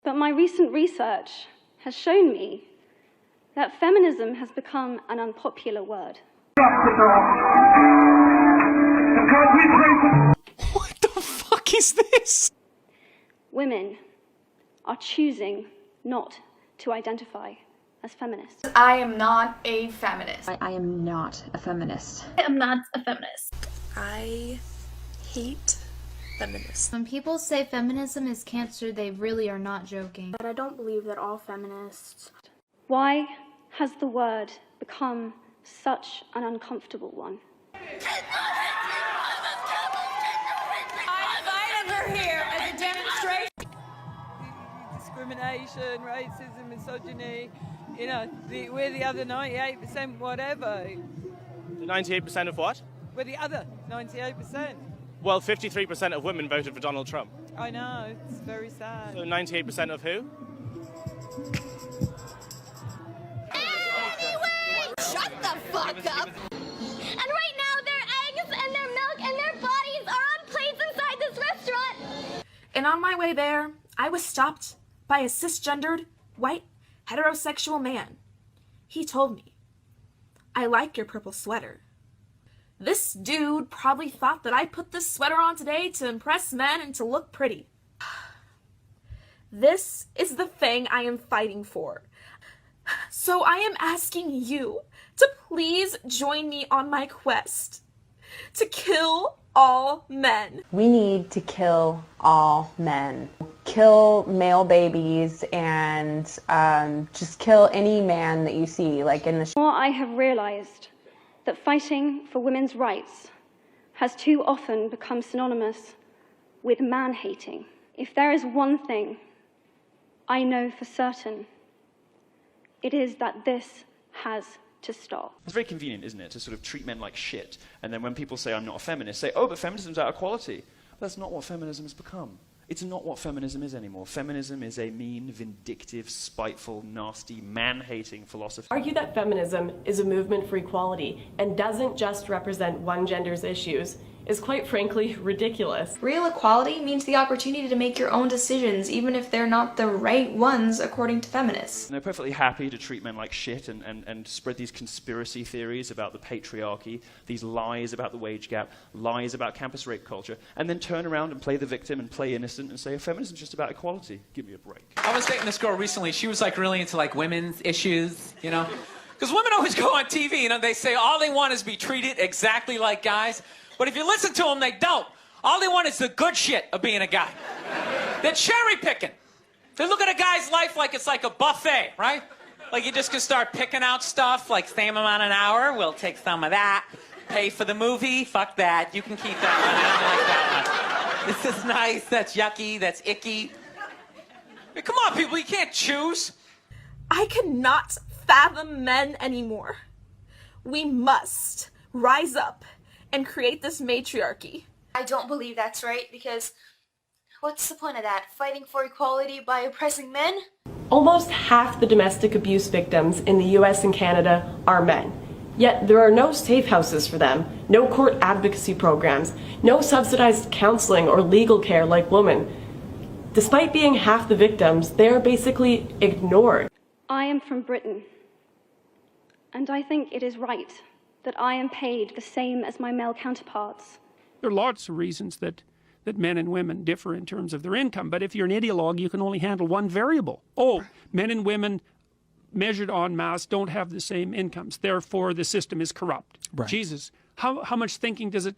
But my recent research has shown me that feminism has become an unpopular word. What the fuck is this? Women are choosing not to identify as feminists. I am not a feminist. I am not a feminist. I am not a feminist. I hate feminists. When people say feminism is cancer, they really are not joking. But I don't believe that all feminists... Why has the word become such an uncomfortable one? I invited her here as a demonstration. Discrimination, racism, misogyny, you know, we're the other 98% whatever. The 98% of what? We're the other 98%. Well, 53% of women voted for Donald Trump. I know, it's very sad. So 98% of who? Anyway, shut the fuck up! And right now their eggs and their milk and their bodies are on plates inside this restaurant! And on my way there, I was stopped by a cisgendered, white, heterosexual man. He told me, "I like your purple sweater." This dude probably thought that I put this sweater on today to impress men and to look pretty. This is the thing I am fighting for. So I am asking you to please join me on my quest to kill all men. We need to kill all men. Kill male babies and just kill any man that you see, like in the... More I have realized that fighting for women's rights has too often become synonymous with man-hating. If there is one thing I know for certain, it is that this has to stop. It's very convenient, isn't it, to sort of treat men like shit, and then when people say I'm not a feminist, say, oh, but feminism's out of quality. That's not what feminism has become. It's not what feminism is anymore. Feminism is a mean, vindictive, spiteful, nasty, man-hating philosophy. Argue that feminism is a movement for equality and doesn't just represent one gender's issues is quite frankly ridiculous. Real equality means the opportunity to make your own decisions, even if they're not the right ones according to feminists. And they're perfectly happy to treat men like shit and spread these conspiracy theories about the patriarchy, these lies about the wage gap, lies about campus rape culture, and then turn around and play the victim and play innocent and say, feminism's just about equality. Give me a break. I was dating this girl recently. She was like really into like women's issues, you know? Because women always go on TV, you know, they say all they want is to be treated exactly like guys. But if you listen to them, they don't. All they want is the good shit of being a guy. They're cherry picking. They look at a guy's life like it's like a buffet, right? Like you just can start picking out stuff, like same amount an hour, we'll take some of that. Pay for the movie, fuck that. You can keep that one, I don't like that one. This is nice, that's yucky, that's icky. I mean, come on, people, you can't choose. I cannot fathom men anymore. We must rise up and create this matriarchy. I don't believe that's right, because what's the point of that? Fighting for equality by oppressing men? Almost half the domestic abuse victims in the US and Canada are men. Yet there are no safe houses for them, no court advocacy programs, no subsidized counseling or legal care like women. Despite being half the victims, they are basically ignored. I am from Britain, and I think it is right that I am paid the same as my male counterparts. There are lots of reasons that men and women differ in terms of their income, but if you're an ideologue, you can only handle one variable. Oh, men and women measured en masse don't have the same incomes, therefore the system is corrupt. Right. Jesus, how much thinking does it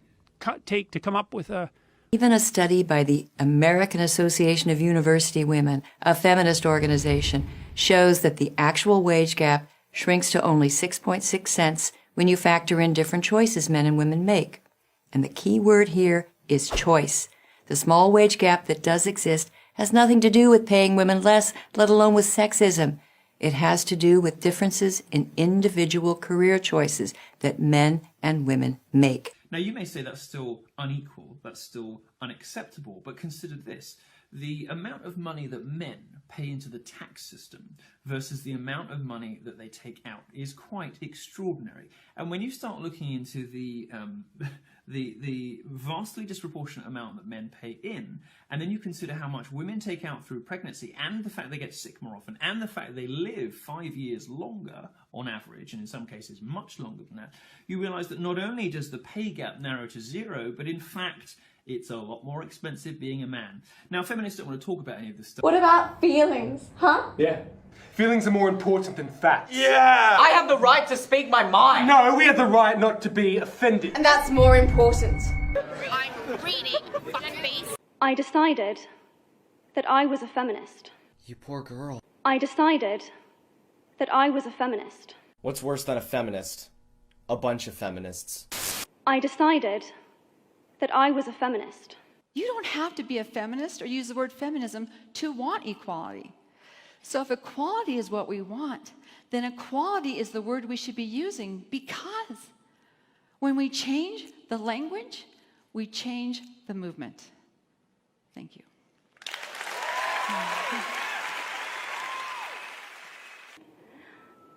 take to come up with a... Even a study by the American Association of University Women, a feminist organization, shows that the actual wage gap shrinks to only 6.6 cents when you factor in different choices men and women make. And the key word here is choice. The small wage gap that does exist has nothing to do with paying women less, let alone with sexism. It has to do with differences in individual career choices that men and women make. Now, you may say that's still unequal, that's still unacceptable, but consider this. The amount of money that men pay into the tax system versus the amount of money that they take out is quite extraordinary. And when you start looking into the vastly disproportionate amount that men pay in, and then you consider how much women take out through pregnancy, and the fact they get sick more often, and the fact they live 5 years longer on average, and in some cases much longer than that, you realize that not only does the pay gap narrow to zero, but in fact it's a lot more expensive being a man. Now, feminists don't want to talk about any of this stuff. What about feelings, huh? Yeah. Feelings are more important than facts. Yeah! I have the right to speak my mind. No, we have the right not to be offended. And that's more important. I'm reading, fuckface. I decided that I was a feminist. You poor girl. I decided that I was a feminist. What's worse than a feminist? A bunch of feminists. I decided that I was a feminist. You don't have to be a feminist or use the word feminism to want equality. So if equality is what we want, then equality is the word we should be using, because when we change the language, we change the movement. Thank you.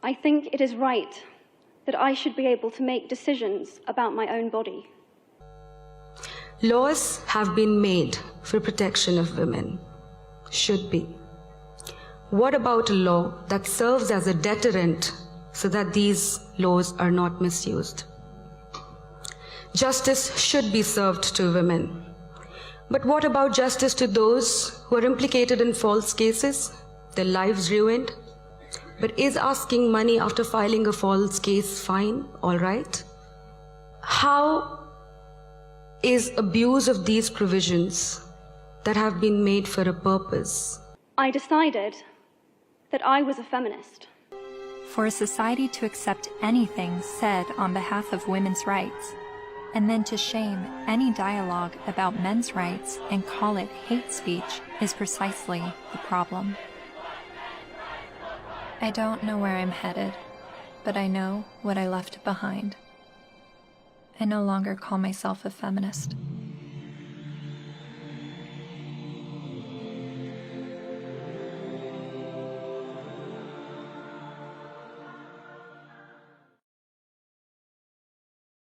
I think it is right that I should be able to make decisions about my own body. Laws have been made for protection of women. Should be. What about a law that serves as a deterrent so that these laws are not misused? Justice should be served to women. But what about justice to those who are implicated in false cases, their lives ruined? But is asking money after filing a false case fine, all right? How is abuse of these provisions that have been made for a purpose? I decided that I was a feminist. For a society to accept anything said on behalf of women's rights, and then to shame any dialogue about men's rights and call it hate speech, is precisely the problem. I don't know where I'm headed, but I know what I left behind. I no longer call myself a feminist.